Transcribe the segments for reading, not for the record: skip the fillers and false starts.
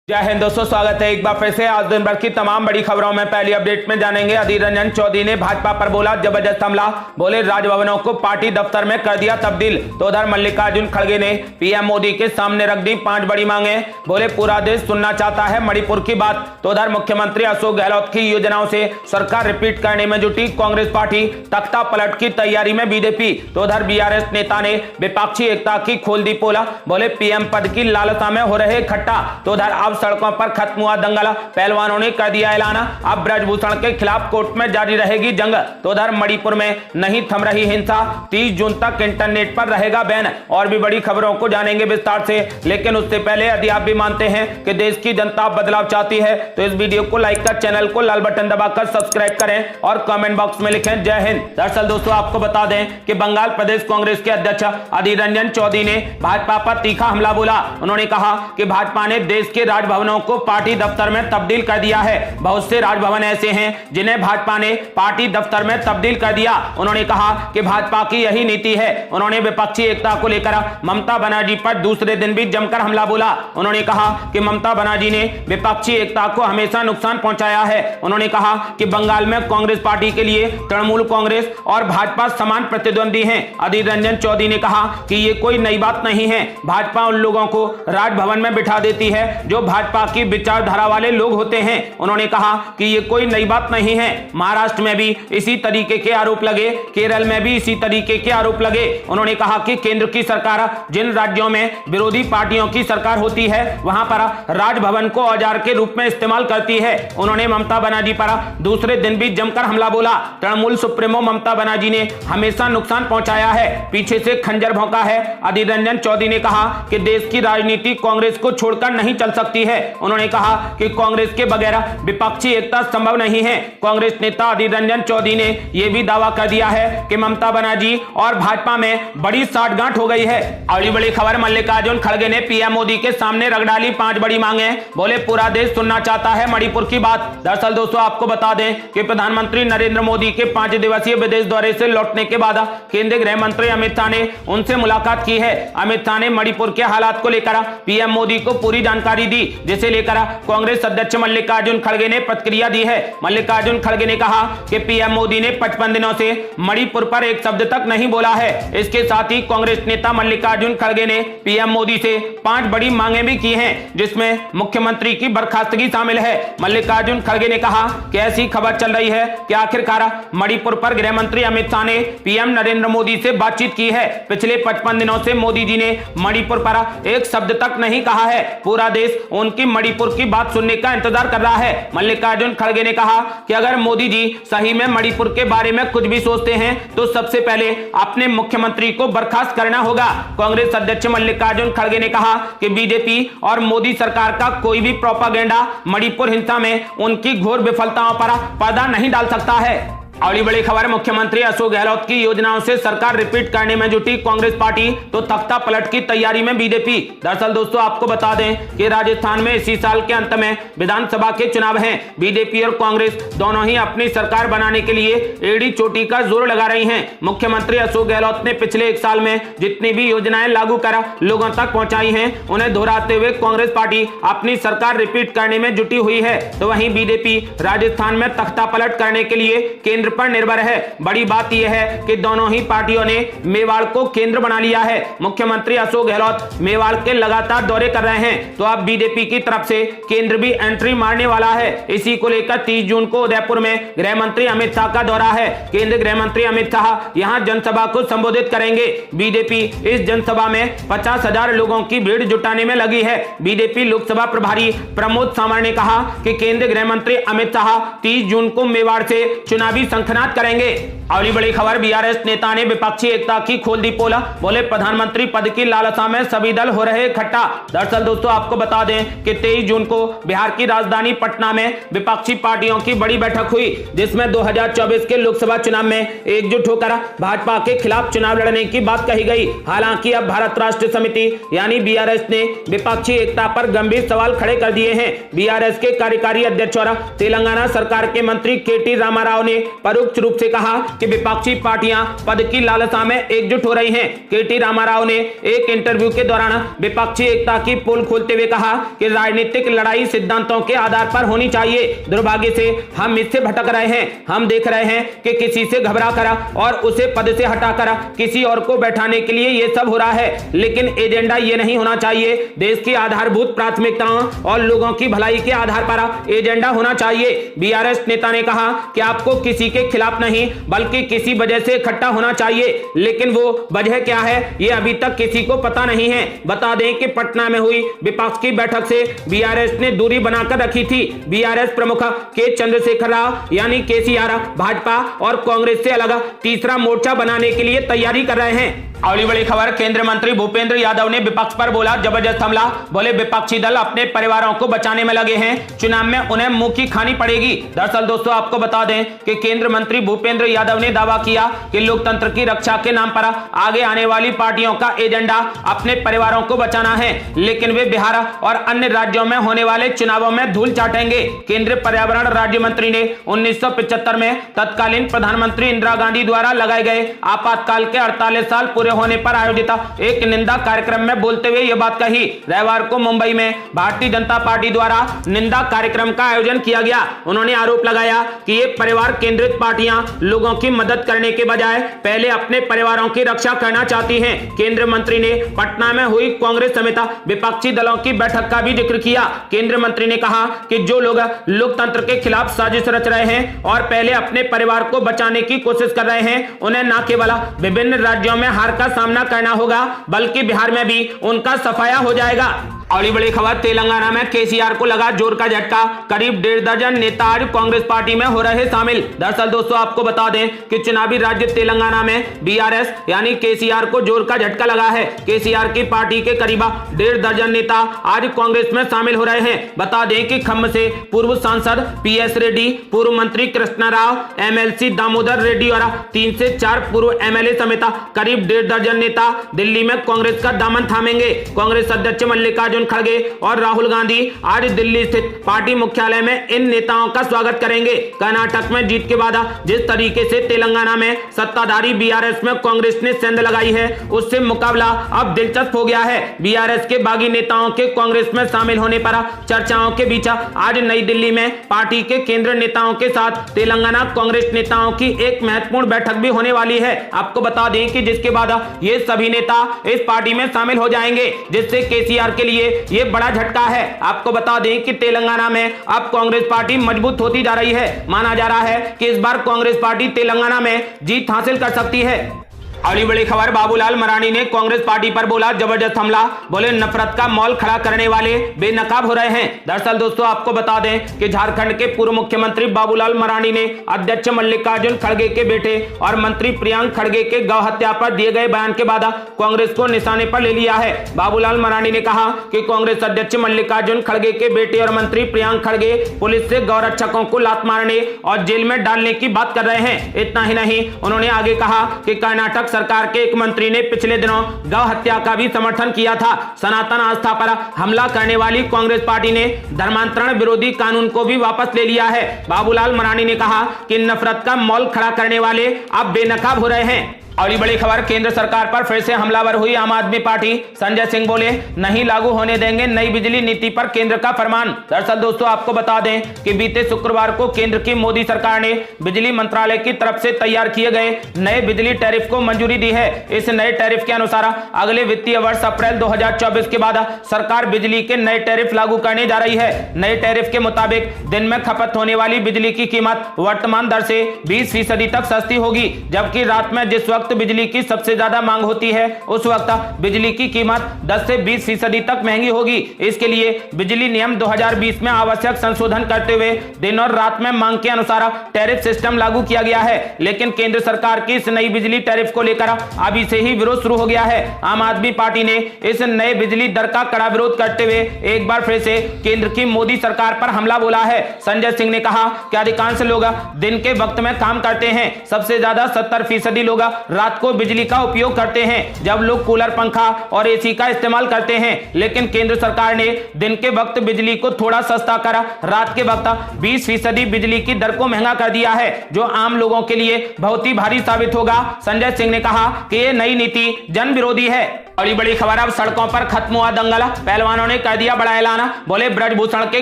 जय हिंद दोस्तों, स्वागत है एक बार फिर से। आज दिन भर की तमाम बड़ी खबरों में पहली अपडेट में जानेंगे। अधीर रंजन चौधरी ने भाजपा पर बोला जबरदस्त हमला, बोले राजभवनों को पार्टी दफ्तर में कर दिया तब्दील। तो उधर मल्लिकार्जुन खड़गे ने पीएम मोदी के सामने रख दी 5 बड़ी मांगे, बोले पूरा देश सुनना चाहता है मणिपुर की बात। तो उधर मुख्यमंत्री अशोक गहलोत की योजनाओं से सरकार रिपीट करने में जुटी कांग्रेस पार्टी, तख्ता पलट की तैयारी में बीजेपी। तो उधर बीआरएस नेता ने विपक्षी एकता की खोल दी पोला, बोले पीएम पद की लालसा में हो रहे इकट्ठा। तो उधर अब सड़कों पर खत्म हुआ दंगल, पहलवानों ने कर दिया ऐलान, अब ब्रजभूषण के खिलाफ कोर्ट में जारी रहेगी जंग। तो उधर मणिपुर में नहीं थम रही हिंसा, 30 जून तक इंटरनेट पर रहेगा बैन। और भी बड़ी खबरों को जानेंगे विस्तार से, लेकिन उससे पहले यदि आप भी मानते हैं कि देश की जनता बदलाव चाहती है तो इस वीडियो को लाइक कर, चैनल को लाल बटन दबाकर सब्सक्राइब करें और कमेंट बॉक्स में लिखें जय हिंद। दरअसल दोस्तों आपको बता दें कि बंगाल प्रदेश कांग्रेस के अध्यक्ष अधीर रंजन चौधरी ने भाजपा पर तीखा हमला बोला। उन्होंने कहा कि भाजपा ने देश के राजभवनों को पार्टी दफ्तर में तब्दील कर दिया है। बहुत से राजभवन ऐसे हैं जिन्हें भाजपा ने पार्टी दफ्तर में तब्दील कर दिया। उन्होंने कहा कि भाजपा की यही नीति है। उन्होंने विपक्षी एकता को लेकर ममता बनर्जी पर दूसरे दिन भी जमकर हमला बोला। उन्होंने कहा कि ममता बनर्जी ने विपक्षी एकता को हमेशा नुकसान पहुंचाया है। उन्होंने कहा कि बंगाल में कांग्रेस पार्टी के लिए तृणमूल कांग्रेस और भाजपा समान प्रतिद्वंदी हैं। अधीर रंजन चौधरी ने कहा कि ये कोई नई बात नहीं है। भाजपा उन लोगों को राजभवन में बिठा देती है जो भाजपा की विचारधारा वाले लोग होते हैं। उन्होंने कहा कि ये कोई नई बात नहीं है। महाराष्ट्र में भी इसी तरीके के आरोप लगे, केरल में भी इसी तरीके के आरोप लगे। उन्होंने कहा कि केंद्र की सरकार जिन राज्यों में विरोधी पार्टियों की सरकार होती है वहां पर राजभवन को औजार के रूप में इस्तेमाल करती है। उन्होंने ममता बनर्जी पर दूसरे दिन भी जमकर हमला बोला। तृणमूल सुप्रीमो ममता बनर्जी ने हमेशा नुकसान पहुंचाया है, पीछे से खंजर भौंका है। अधीर रंजन चौधरी ने कहा कि देश की राजनीति कांग्रेस को छोड़कर नहीं चल सकती है। उन्होंने कहा कि कांग्रेस के बगैर विपक्षी एकता संभव नहीं है। कांग्रेस नेता अधीर रंजन चौधरी ने यह भी दावा कर दिया है कि ममता बनर्जी और भाजपा में बड़ी साठगांठ हो गई है। अगली बड़ी खबर, मल्लिकार्जुन खड़गे ने पीएम मोदी के सामने रख डाली 5 बड़ी मांगे, बोले पूरा देश सुनना चाहता है मणिपुर की बात। दरअसल दोस्तों आपको बता दें कि प्रधानमंत्री नरेंद्र मोदी के 5 दिवसीय विदेश दौरे से लौटने के बाद केंद्रीय गृह मंत्री अमित शाह ने उनसे मुलाकात की है। अमित शाह ने मणिपुर के हालात को लेकर पीएम मोदी को पूरी जानकारी दी, जिसे लेकर कांग्रेस अध्यक्ष मल्लिकार्जुन खड़गे ने प्रतिक्रिया दी है। मल्लिकार्जुन खड़गे ने कहा कि पीएम मोदी ने 55 दिनों से मणिपुर पर एक शब्द तक नहीं बोला है। इसके साथ ही कांग्रेस नेता मल्लिकार्जुन खड़गे ने पीएम मोदी से 5 बड़ी मांगे भी की हैं, जिसमें मुख्यमंत्री की बर्खास्तगी शामिल है। मल्लिकार्जुन खड़गे ने कहा कि ऐसी खबर चल रही है कि आखिरकार मणिपुर पर गृह मंत्री अमित शाह ने पीएम नरेंद्र मोदी से बातचीत की है। पिछले 55 दिनों से मोदी जी ने मणिपुर पर एक शब्द तक नहीं कहा है। पूरा देश उनकी मणिपुर की बात सुनने का इंतजार कर रहा है। मल्लिकार्जुन खड़गे ने कहा कि अगर मोदी जी सही में मणिपुर के बारे में कुछ भी सोचते हैं तो सबसे पहले अपने मुख्यमंत्री को बर्खास्त करना होगा। कांग्रेस अध्यक्ष मल्लिकार्जुन खड़गे ने कहा कि बीजेपी और मोदी सरकार का कोई भी प्रोपागेंडा मणिपुर हिंसा में उनकी घोर विफलताओं पर पर्दा नहीं डाल सकता है। अगली बड़ी खबर, मुख्यमंत्री अशोक गहलोत की योजनाओं से सरकार रिपीट करने में जुटी कांग्रेस पार्टी, तो तख्ता पलट की तैयारी में बीजेपी। दरअसल दोस्तों आपको बता दें कि राजस्थान में इसी साल के अंत में विधानसभा के चुनाव हैं। बीजेपी और कांग्रेस दोनों ही अपनी सरकार बनाने के लिए एड़ी चोटी का जोर लगा रही हैं। मुख्यमंत्री अशोक गहलोत ने पिछले 1 साल में जितनी भी योजनाएं लागू कर लोगों तक पहुंचाई हैं, उन्हें दोहराते हुए कांग्रेस पार्टी अपनी सरकार रिपीट करने में जुटी हुई है। तो वहीं बीजेपी राजस्थान में तख्ता पलट करने के लिए केंद्र पर निर्भर है। बड़ी बात यह है कि दोनों ही पार्टियों ने मेवाड़ को केंद्र बना लिया है। मुख्यमंत्री अशोक गहलोत मेवाड़ के लगातार दौरे कर रहे हैं, तो अब बीजेपी की तरफ से केंद्र भी एंट्री मारने वाला है। इसी को लेकर 30 जून को उदयपुर में गृह मंत्री अमित शाह का दौरा है। केंद्रीय गृह मंत्री अमित शाह यहां जनसभा को संबोधित करेंगे। बीजेपी इस जनसभा में 50,000 लोगों की भीड़ जुटाने में लगी है। बीजेपी लोकसभा प्रभारी प्रमोद सावंत ने कहा कि केंद्रीय गृह मंत्री अमित शाह 30 जून को मेवाड़ से चुनावी संखनात करेंगे। अगली बड़ी खबर, बीआरएस नेता ने विपक्षी एकता की खोल दी पोल, बोले प्रधानमंत्री पद की लालसा में सभी दल हो रहे इकट्ठा। दरअसल दोस्तों आपको बता दें कि 23 जून को बिहार की राजधानी पटना में विपक्षी पार्टियों की बड़ी बैठक हुई, जिसमें 2024 के लोकसभा चुनाव में एकजुट होकर भाजपा के खिलाफ चुनाव लड़ने की बात कही गई। हालांकि अब भारत राष्ट्र समिति यानी बीआरएस ने विपक्षी एकता पर गंभीर सवाल खड़े कर दिए हैं। बीआरएस के कार्यकारी अध्यक्ष और तेलंगाना सरकार के मंत्री केटी रामाराव ने परोक्ष रूप से कहा कि विपक्षी पार्टियां पद की लालसा में एकजुट हो रही हैं। केटी रामाराव ने एक इंटरव्यू के दौरान विपक्षी एकता की पोल खोलते हुए कहा कि राजनीतिक लड़ाई सिद्धांतों के आधार पर होनी चाहिए। दुर्भाग्य से हम इससे भटक रहे हैं। हम देख रहे हैं कि किसी से घबरा कर और उसे पद से हटाकर किसी और को बैठाने के लिए ये सब हो रहा है, लेकिन एजेंडा ये नहीं होना चाहिए। देश की आधारभूत प्राथमिकताओं और लोगों की भलाई के आधार पर एजेंडा होना चाहिए। बीआरएस नेता ने कहा कि आपको किसी के खिलाफ नहीं बल्कि किसी वजह से इकट्ठा होना चाहिए, लेकिन वो वजह क्या है ये अभी तक किसी को पता नहीं है। बता दें कि पटना में हुई विपक्ष की बैठक से बीआरएस ने दूरी बनाकर रखी थी। बीआरएस प्रमुख के चंद्रशेखर राव यानी केसीआर भाजपा और कांग्रेस से अलग तीसरा मोर्चा बनाने के लिए तैयारी कर रहे हैं। अगली बड़ी खबर, केंद्रीय मंत्री भूपेंद्र यादव ने विपक्ष पर बोला जबरदस्त हमला। बोले विपक्षी दल अपने परिवारों को बचाने में लगे हैं, चुनाव में उन्हें मुंह की खानी पड़ेगी। दरअसल दोस्तों आपको बता दें कि केंद्रीय मंत्री भूपेंद्र यादव ने दावा किया कि लोकतंत्र की रक्षा के नाम पर आगे आने वाली पार्टियों का एजेंडा अपने परिवारों को बचाना है, लेकिन वे बिहार और अन्य राज्यों में होने वाले चुनावों में धूल चाटेंगे। केंद्रीय पर्यावरण राज्य मंत्री ने 1975 में तत्कालीन प्रधानमंत्री इंदिरा गांधी द्वारा लगाए गए आपातकाल के 48 साल पूरे होने पर आयोजित एक निंदा कार्यक्रम में बोलते हुए यह बात कही। रविवार को मुंबई में भारतीय जनता पार्टी द्वारा निंदा कार्यक्रम का आयोजन किया गया। उन्होंने आरोप लगाया कि ये परिवार केंद्रित पार्टियां लोगों की मदद करने के बजाय पहले अपने परिवारों की रक्षा करना चाहती हैं। केंद्रीय मंत्री ने पटना में हुई कांग्रेस समेत विपक्षी दलों की बैठक का भी जिक्र किया। केंद्रीय मंत्री ने कहा कि जो लोग लोकतंत्र के खिलाफ साजिश रच रहे हैं और पहले अपने परिवार को बचाने की कोशिश कर रहे हैं, उन्हें न केवल विभिन्न राज्यों में हार का सामना करना होगा बल्कि बिहार में भी उनका सफाया हो जाएगा। अगली बड़ी खबर, तेलंगाना में केसीआर को लगा जोर का झटका। करीब 1.5 दर्जन नेता आज कांग्रेस पार्टी में हो रहे शामिल। दरअसल दोस्तों आपको बता दें कि चुनावी राज्य तेलंगाना में बीआरएस यानी केसीआर को जोर का झटका लगा है। केसीआर की पार्टी के करीब 1.5 दर्जन नेता आज कांग्रेस में शामिल हो रहे हैं। बता दें कि खम्म से पूर्व सांसद पीएस रेड्डी, पूर्व मंत्री कृष्णा राव, एमएलसी दामोदर रेड्डी और 3 से 4 पूर्व एमएलए समेत करीब 1.5 दर्जन नेता दिल्ली में कांग्रेस का दामन थामेंगे। कांग्रेस अध्यक्ष मल्लिकार्जुन खड़गे और राहुल गांधी आज दिल्ली स्थित पार्टी मुख्यालय में इन नेताओं का स्वागत करेंगे। कर्नाटक में जीत के बाद जिस तरीके से तेलंगाना में सत्ताधारी बीआरएस में कांग्रेस ने सेंध लगाई है, उससे मुकाबला अब दिलचस्प हो गया है। बीआरएस के बागी नेताओं के कांग्रेस में शामिल होने पर चर्चाओं के बीच आज नई दिल्ली में पार्टी के केंद्रीय नेताओं के साथ तेलंगाना कांग्रेस नेताओं की एक महत्वपूर्ण बैठक भी होने वाली है। आपको बता दें कि जिसके बाद ये सभी नेता इस पार्टी में शामिल हो जाएंगे, जिससे केसीआर के लिए ये बड़ा झटका है। आपको बता दें कि तेलंगाना में अब कांग्रेस पार्टी मजबूत होती जा रही है। माना जा रहा है कि इस बार कांग्रेस पार्टी तेलंगाना में जीत हासिल कर सकती है। अगली बड़ी खबर, बाबूलाल मरांडी ने कांग्रेस पार्टी पर बोला जबरदस्त हमला। बोले नफरत का मॉल खड़ा करने वाले बेनकाब हो रहे हैं। दरअसल दोस्तों आपको बता दें कि झारखंड के पूर्व मुख्यमंत्री बाबूलाल मरांडी ने अध्यक्ष मल्लिकार्जुन खड़गे के बेटे और मंत्री प्रियांक खड़गे के गौ हत्या पर दिए गए बयान के बाद कांग्रेस को निशाने पर ले लिया है। बाबूलाल मरांडी ने कहा कि कांग्रेस अध्यक्ष मल्लिकार्जुन खड़गे के बेटे और मंत्री प्रियांक खड़गे पुलिस से गौरक्षकों को लात मारने और जेल में डालने की बात कर रहे हैं। इतना ही नहीं, उन्होंने आगे कहा कि कर्नाटक सरकार के एक मंत्री ने पिछले दिनों गौ हत्या का भी समर्थन किया था। सनातन आस्था पर हमला करने वाली कांग्रेस पार्टी ने धर्मांतरण विरोधी कानून को भी वापस ले लिया है। बाबूलाल मरांडी ने कहा कि नफरत का मॉल खड़ा करने वाले अब बेनकाब हो रहे हैं। अगली बड़ी खबर, केंद्र सरकार पर फिर से हमलावर हुई आम आदमी पार्टी। संजय सिंह बोले नहीं लागू होने देंगे नई बिजली नीति पर केंद्र का फरमान। दरअसल दोस्तों आपको बता दें कि बीते शुक्रवार को केंद्र की मोदी सरकार ने बिजली मंत्रालय की तरफ से तैयार किए गए नए बिजली टैरिफ को मंजूरी दी है। इस नए टैरिफ के अनुसार अगले वित्तीय वर्ष अप्रैल 2024 के बाद सरकार बिजली के नए टैरिफ लागू करने जा रही है। नए टैरिफ के मुताबिक दिन में खपत होने वाली बिजली की कीमत वर्तमान दर से 20% तक सस्ती होगी, जबकि रात में जिस वक्त बिजली की सबसे ज्यादा मांग होती है उस वक्त बिजली की कीमत 10 से 20% तक महंगी होगी। इसके लिए बिजली नियम 2020 में आवश्यक संशोधन करते हुए दिन और रात में मांग के अनुसार टैरिफ सिस्टम लागू किया गया है। लेकिन केंद्र सरकार की इस नई बिजली टैरिफ को लेकर अभी से ही विरोध शुरू हो गया है। आम आदमी पार्टी ने इस नए बिजली दर का कड़ा विरोध करते हुए एक बार फिर से केंद्र की मोदी सरकार पर हमला बोला है। संजय सिंह ने कहा कि अधिकांश लोग दिन के वक्त में काम करते हैं, सबसे ज्यादा 70% लोग रात को बिजली का उपयोग करते हैं, जब लोग कूलर, पंखा और एसी का इस्तेमाल करते हैं। लेकिन केंद्र सरकार ने दिन के वक्त बिजली को थोड़ा सस्ता कर रात के वक्त 20% बिजली की दर को महंगा कर दिया है, जो आम लोगों के लिए बहुत ही भारी साबित होगा। संजय सिंह ने कहा कि यह नई नीति जन विरोधी है। बड़ी खबर, अब सड़कों पर खत्म हुआ दंगल, पहलवानों ने कर दिया बड़ा ऐलान, बोले ब्रजभूषण के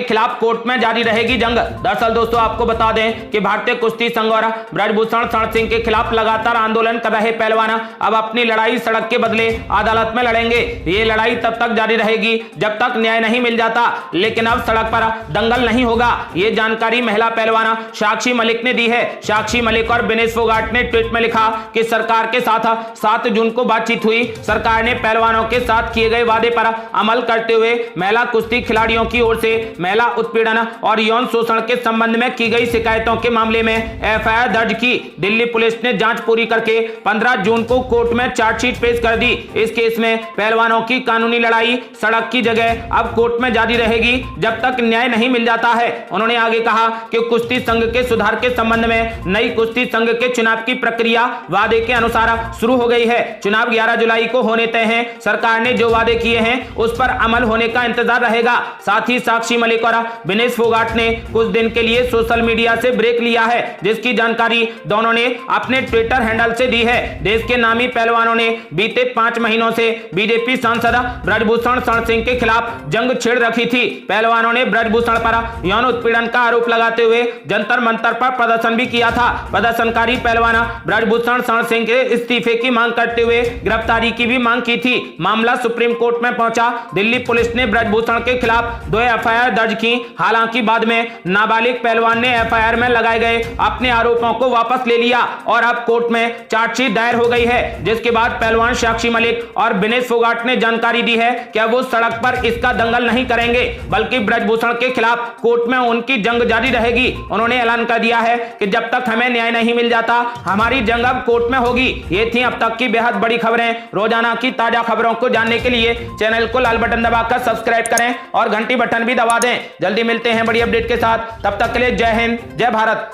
खिलाफ कोर्ट में जारी रहेगी जंग। दरअसल दोस्तों आपको बता दें कि भारतीय कुश्ती संघ और ब्रजभूषण शरण सिंह के खिलाफ लगातार आंदोलन कर रहे पहलवान अब अपनी लड़ाई सड़क के बदले अदालत में लड़ेंगे। ये लड़ाई तब तक जारी रहेगी जब तक न्याय नहीं मिल जाता, लेकिन अब सड़क पर दंगल नहीं होगा। ये जानकारी महिला पहलवान साक्षी मलिक ने दी है। साक्षी मलिक और विनेश फोगाट ने ट्वीट में लिखा कि सरकार के साथ 7 जून को बातचीत हुई। सरकार ने पहलवानों के साथ किए गए वादे पर अमल करते हुए महिला कुश्ती खिलाड़ियों की ओर से महिला उत्पीड़न और यौन शोषण के संबंध में की गई शिकायतों के मामले में एफआईआर दर्ज की। दिल्ली पुलिस ने जांच पूरी करके 15 जून को कोर्ट में चार्जशीट पेश कर दी। इस केस में पहलवानों की कानूनी लड़ाई सड़क की जगह अब कोर्ट में जारी रहेगी जब तक न्याय नहीं मिल जाता है। उन्होंने आगे कहा कि कुश्ती संघ के सुधार के संबंध में नई कुश्ती संघ के चुनाव की प्रक्रिया वादे के अनुसार शुरू हो गई है। चुनाव 11 जुलाई को होने तय हैं। सरकार ने जो वादे किए हैं उस पर अमल होने का इंतजार रहेगा। साथ ही साक्षी मलिक और विनेश फोगाट ने कुछ दिन के लिए सोशल मीडिया से ब्रेक लिया है, जिसकी जानकारी दोनों ने अपने ट्विटर हैंडल से दी है। देश के नामी पहलवानों ने बीते 5 महीनों से बीजेपी सांसद ब्रजभूषण शरण सिंह के खिलाफ जंग छेड़ रखी थी। पहलवानों ने ब्रजभूषण पर यौन उत्पीड़न का आरोप लगाते हुए जंतर मंतर पर प्रदर्शन भी किया था। प्रदर्शनकारी पहलवान ब्रजभूषण शरण सिंह के इस्तीफे की मांग करते हुए गिरफ्तारी की भी मांग की थी। मामला सुप्रीम कोर्ट में पहुंचा। दिल्ली पुलिस ने ब्रजभूषण के खिलाफ 2 एफआईआर दर्ज की। हालांकि बाद में नाबालिग पहलवान ने एफआईआर में लगाए गए अपने आरोपों को वापस ले लिया और अब कोर्ट में चार्जशीट दायर हो गई है, जिसके बाद पहलवान साक्षी मलिक और विनेश फोगाट ने जानकारी दी है कि वो सड़क पर इसका दंगल नहीं करेंगे, बल्कि ब्रजभूषण के खिलाफ कोर्ट में उनकी जंग जारी रहेगी। उन्होंने ऐलान कर दिया है कि जब तक हमें न्याय नहीं मिल जाता हमारी जंग अब कोर्ट में होगी। ये थी अब तक की बेहद बड़ी खबरें। रोजाना की ताजा खबरों को जानने के लिए चैनल को लाल बटन दबाकर सब्सक्राइब करें और घंटी बटन भी दबा दें। जल्दी मिलते हैं बड़ी अपडेट के साथ, तब तक के लिए जय हिंद, जय भारत।